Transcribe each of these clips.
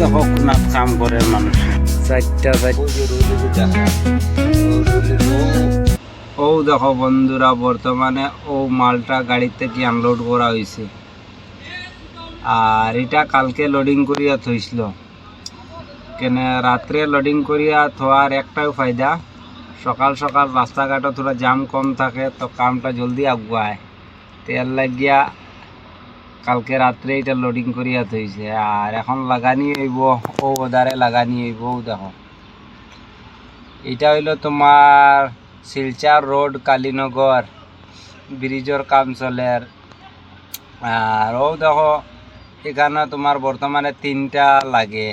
দেখো কোনাত কাম করে মানুষ ও দেখো বন্ধুরা বর্তমানে ও মালটা গাড়িতে কি আনলোড করা হয়েছে আর এটা কালকে লোডিং করিয়া থইছিল কেন রাত্রে লোডিং করিয়া থোয়ার একটাও ফায়দা সকাল সকাল রাস্তাঘাটে থোড়া জাম কম থাকে তো কামটা জলদি আগুয়ায় তেল লাগিয়া কালকে রাত্রে এটা লোডিং করিয়া থইছে আর এখন লাগানি হইব ও ওদারে লাগানি হইব দেখো এটা হইল তোমার শিলচর রোড কালীনগর ব্রিজের কাম চলে আর ও দেখো এখানে তোমার বর্তমানে 3টা লাগে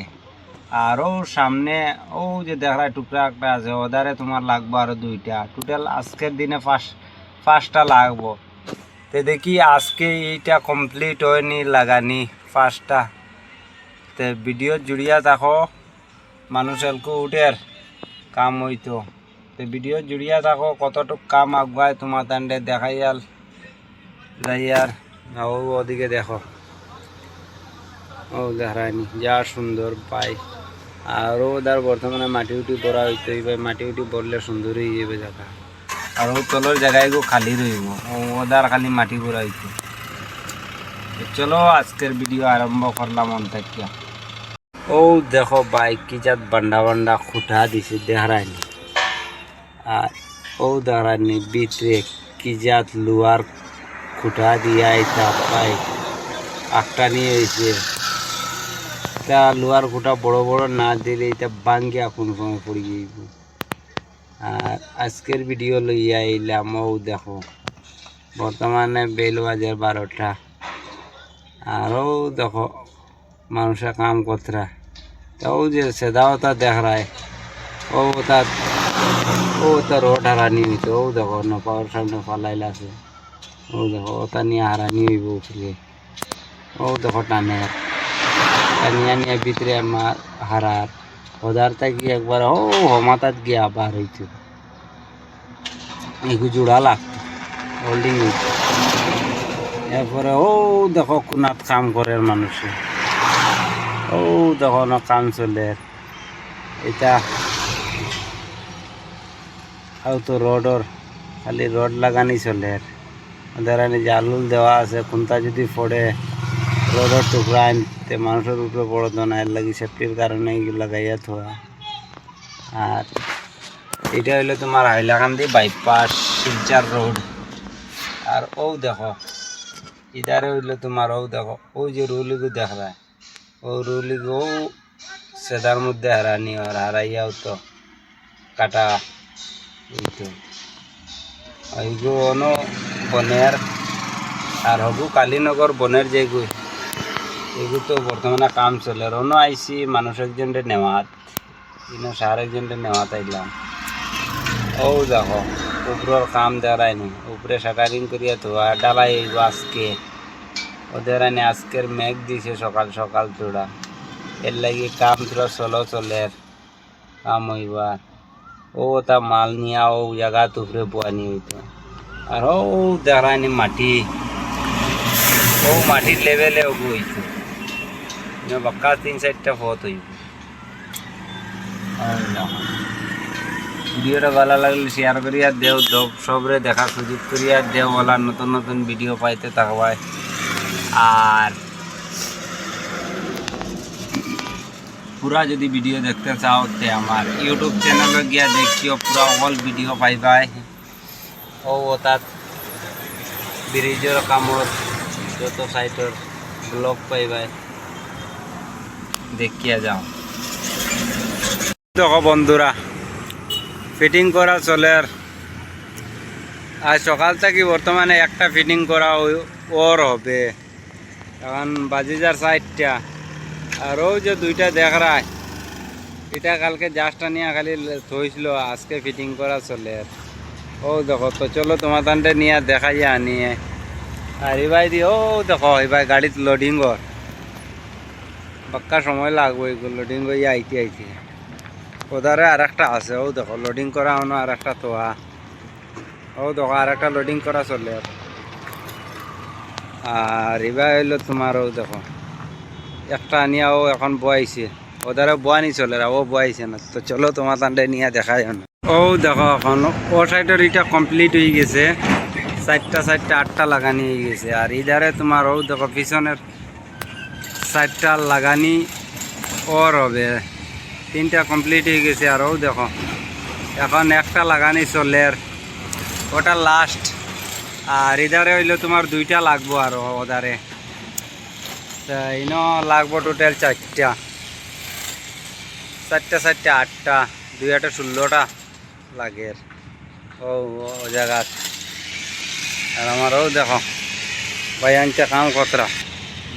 আর ও সামনে ও যে দেখা টুকরা একটা আছে ওদারে তোমার লাগবো আরো 2টা টোটাল আজকের দিনে 5টা লাগবো তো দেখি আজকে এইটা কমপ্লিট হয়নি লাগানি 5টা তো ভিডিও জুড়িয়া থাকো মানুষের উঠের কাম হইতো তো ভিডিও জুড়িয়া থাকো কতটুক কাম আগুয়ায় তোমার তান্ডে দেখাইয়াল যাইয়ার ও ওদিকে দেখো ও দেখায়নি যা সুন্দর পাই আর ওদার বর্তমানে মাটি উটি ভরা হইতো এইবার মাটি উটি ভরলে সুন্দর হয়ে যাবে জায়গা আর ও তলের জায়গাগুলো খালি রইব ওদার খালি মাটি ভরা হইতো চলো আজকের ভিডিও আরম্ভ করলাম অন্তাকিয়া ও দেখো বাইক কি জাত বান্ডা বান্ডা খুঁটা দিছে দেখায়নি আর ও দেখায়নি ভিতরে কি জাত লোহার খুঁটা দিয়া এটা পাই একটা নিয়ে হয়েছে তা লোহার খুঁটা বড় বড় না দিলে এটা ভাঙ্গিয়া কোনো সময় পড়ে যাইব আর আজকের ভিডিও লইয়া আইলাম ও দেখো বর্তমানে বেল বাজার 12টা আর ও দেখো মানুষের কাম কতরা তাও যে সেদাও তা দেখায় ও তা রোড হারানি হইতো ও দেখো নপাওয়ার সামনে ফালাইল আছে ও দেখো ওটা নিয়ে হারানি হইব উঠলে ও দেখো টানের টানিয়া নিয়ে ভিতরে আমার হারার ওদার থাকি একবার ও হমাতাত গিয়ে আবার হইতো এগু জোড়া লাগতো হোল্ডিং হইতো এরপরে ও দেখো কোনাত কাম করে মানুষে ও দেখো না কাম চলে এটা আর তো রোডর খালি রোড লাগানি চলে ওদের জালুল দেওয়া আছে কোনটা যদি পড়ে রোডের টুকরা আনতে মানুষের উপরে পড়তো না এর লাগি সেফটির কারণে এগুলো লাগাইয়া থোয়া আর এটা হইলো তোমার হাইলাকান্দি বাইপাস শিলচর রোড আর ও দেখো ইধারে হইলো তোমার ও দেখো ওই যে রুলিগু দেখা ও রুলিগু সেদার মধ্যে হারানি আর হারাইয়াও তো কাটা এইতো এইগু অন বনের আর হবু কালীনগর বনের যেগু এগু তো বর্তমানে কাম চলে অন্য আইসি মানুষ একজনটে নেওয়াত সার একজনটে নেওয়াত আইলাম ও দেখো উপরের কাম দেওয়ারায়নি উপরে শাটারিং করিয়া তো আর ডালাই আজকে ওদের আজকের মেঘ দিছে সকাল সকাল তোরা এর লাগি কাম তোরা চলে কাম হইবার ও তা মাল নিয়া ও জায়গা উপরে পোয়ানি হইতো আর ও দেখায়নি মাটি ও মাটির লেভেলে ওগু হইতো বাক্কা 3-4টা ফত হইব ভিডিওটা ভালো লাগলে শেয়ার করিয়া দেও সবরে দেখার সুযোগ করিয়া দেও বলা নতুন নতুন ভিডিও পাইতে থাকবাই আর পুরা যদি ভিডিও দেখতে চাও তে আমার ইউটিউব চ্যানেলে গিয়া দেখিও পুরা অল ভিডিও পাইবাই ও তাত ব্রিজের কামত যত সাইটর ব্লগ পাইবাই দেখিয়া যাও দেখো বন্ধুরা ফিটিং করা চলে আর সকাল থেকে বর্তমানে একটা ফিটিং করা ওর হবে এখন বাজি যার 4টা আর ও যে 2টা দেখ রায় এটা কালকে জাস্টটা নিয়ে খালি থইছিল আজকে ফিটিং করা চলে ও দেখো তো চলো তোমার তান্ডে নিয়ে দেখাইয়া আনিয়ে আর এবার দি ও দেখো এবার গাড়িতে লোডিং কর পাক্কা সময় লাগবে এগুলো লোডিং করিয়া আইতে ওদারে আর একটা আছে ও দেখো লোডিং করা হনো আর একটা তোয়া ও দেখো আর একটা লোডিং করা চলে আর এবার হইলো তোমার ও দেখো একটা আনিয়াও এখন বয়াইছে, ওদারে বয়ানি চলে ও বয়াইছে না। তো চলো তোমার তান্ডে নিয়ে দেখাই না। ও দেখো এখন ও সাইডের এটা কমপ্লিট হয়ে গেছে, চারটা আটটা লাগানি হয়ে গেছে। আর ইধারে তোমার ও দেখো পিছনের চারটা লাগানি ওর হবে, তিনটা কমপ্লিট হয়ে গেছে। আর ও দেখো এখন একটা লাগানি চলে, ওটা লাস্ট। আর ইধারে হইলো তোমার দুইটা লাগবো আর ওদারে ইনো লাগবো টোটাল চারটা আটটা, 2 8 16টা লাগে ও জায়গা। আর আমারও দেখো ভাই আনতে কাম কতরা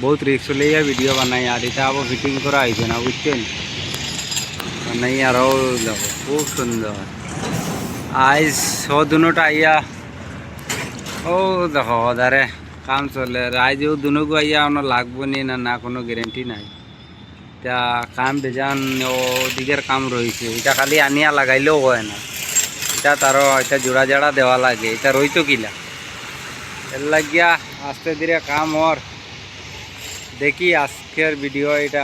বহুত রিক্স লইয়া ভিডিও বানাই। আর এটা আবার ফিটিং করা হয়েছে না বুঝছেন, বানাই আরও দেখো খুব সুন্দর। আইস ও দুটা আইয়া ও দেখো ওদারে কাম চলে। আইজ ও দুনুকু আইয়া ওনো লাগবো নি না কোনো গ্যারেন্টি নাই। এটা কাম বেজান ওদিকের কাম রয়েছে, এটা খালি আনিয়া লাগাইলেও হয় না, এটা তারও এটা জোড়া জাড়া দেওয়া লাগে, এটা রইতো কিলা এর লাগিয়া আস্তে ধীরে কাম ওর। দেখি আজকের ভিডিও এটা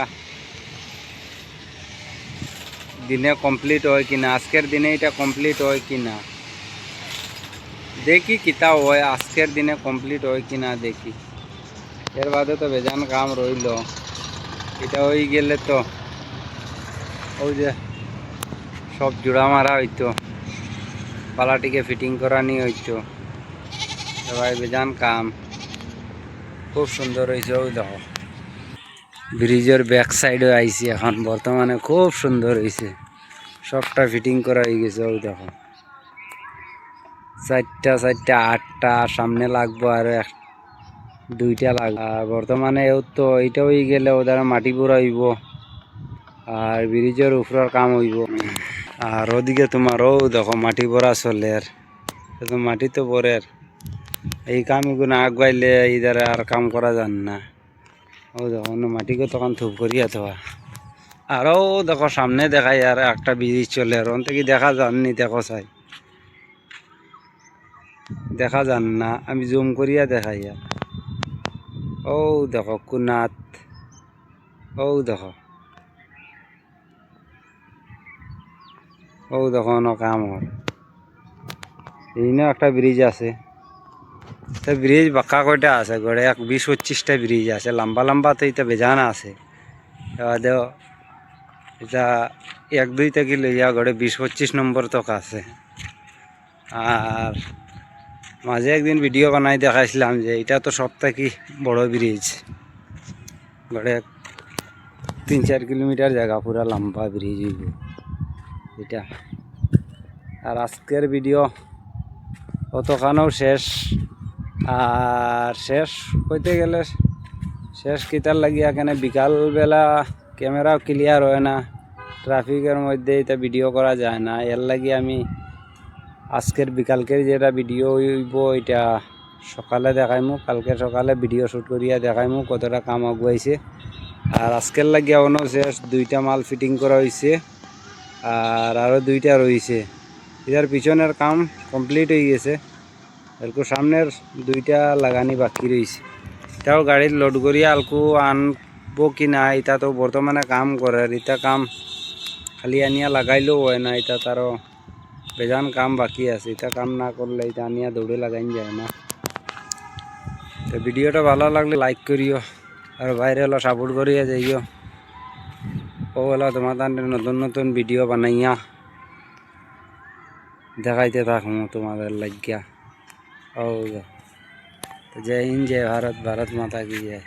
দিনে কমপ্লিট হয় কিনা, আজকের দিনে এটা কমপ্লিট হয় কিনা দেখি, কিতা হয় আজকের দিনে কমপ্লিট হয় কিনা দেখি। এর বাদে তো বেজান কাম রইল, এটা হয়ে গেলে তো ওই যে সব জোড়া মারা হইতো, পালাটিকে ফিটিং করা নিয়ে হইতো। সবাই বেজান কাম খুব সুন্দর হয়েছে। ওই দেখো ব্রিজের ব্যাক সাইডে আইছি এখন বর্তমানে, খুব সুন্দর হয়েছে, সবটা ফিটিং করা হয়ে গেছে। ওই দেখো চারটা আটটা সামনে লাগবো, আর দুইটা লাগবে। আর বর্তমানে তো এইটা হয়ে গেলে ওদের মাটি পুরা হইব, আর ব্রিজের উপরের কাম হইব। আর ওদিকে তোমারও দেখো মাটি ভরা চলে, তো মাটি তো ভরের এই কাম এগুলো আগুয়াইলে ইধার আর কাম করা যান না। ও দেখো মাটিকে তখন থুপ করিয়া থাকা। আরও দেখো সামনে দেখাই আর একটা ব্রিজ চলে, আর অন থেকে দেখা যাননি, দেখো চাই দেখা যান না, আমি জুম করিয়া দেখাই। আর ও দেখো কুনাত, ও দেখো কাম হর এইনে একটা ব্রিজ আছে। ব্রিজ বাঁকা কয়টা আছে গড়ে 20-25টা ব্রিজ আছে, লম্বা লম্বা তো এটা বেজানা আছে। এবার এটা 1-2 থেকে লইয়া গড়ে 20-25 নম্বর তক আছে। আর মাঝে একদিন ভিডিও বানাই দেখাইছিলাম যে এটা তো সব থেকে বড় ব্রিজ, গড়ে 3-4 কিলোমিটার জায়গা পুরা লম্বা ব্রিজ হইব এটা। আর আজকের ভিডিও অতখানেও শেষ, আর শেষ হইতে গেলে শেষ কিতার লাগিয়া কেন বিকালবেলা ক্যামেরাও ক্লিয়ার হয় না, ট্রাফিকের মধ্যে এটা ভিডিও করা যায় না। এর লাগি আমি আজকের বিকালকের যেটা ভিডিও হইব এটা সকালে দেখাইমু, কালকে সকালে ভিডিও শ্যুট করিয়া দেখাইমু কতটা কাম আগুয়াইছে। আর আজকের লাগিয়া অন্য শেষ 2টা মাল ফিটিং করা হয়েছে, আর আরও 2টা রয়েছে। এটার পিছনের কাম কমপ্লিট হয়ে গেছে, এরকম সামনের 2টা লাগানি বাকি রয়েছে। এটাও গাড়ির লোড করিয়া আলকু আনবো কি না, এটা তো বর্তমানে কাম করে, এটা কাম খালি আনিয়া লাগাইলেও হয় না, এটা তারও বেজান কাম বাকি আছে। এটা কাম না করলে এটা আনিয়া দৌড়ে লাগাইন যায় না। তো ভিডিওটা ভালো লাগলে লাইক করিও, আর বাইরে হলো সাপোর্ট করিয়া যাইও। ও হলো তোমার নতুন নতুন ভিডিও বানাইয়া দেখাইতে থাকবো তোমাদের লাগিয়া। ও জয় হিন্দ, জয় ভারত, ভারত মাতা কি জয়।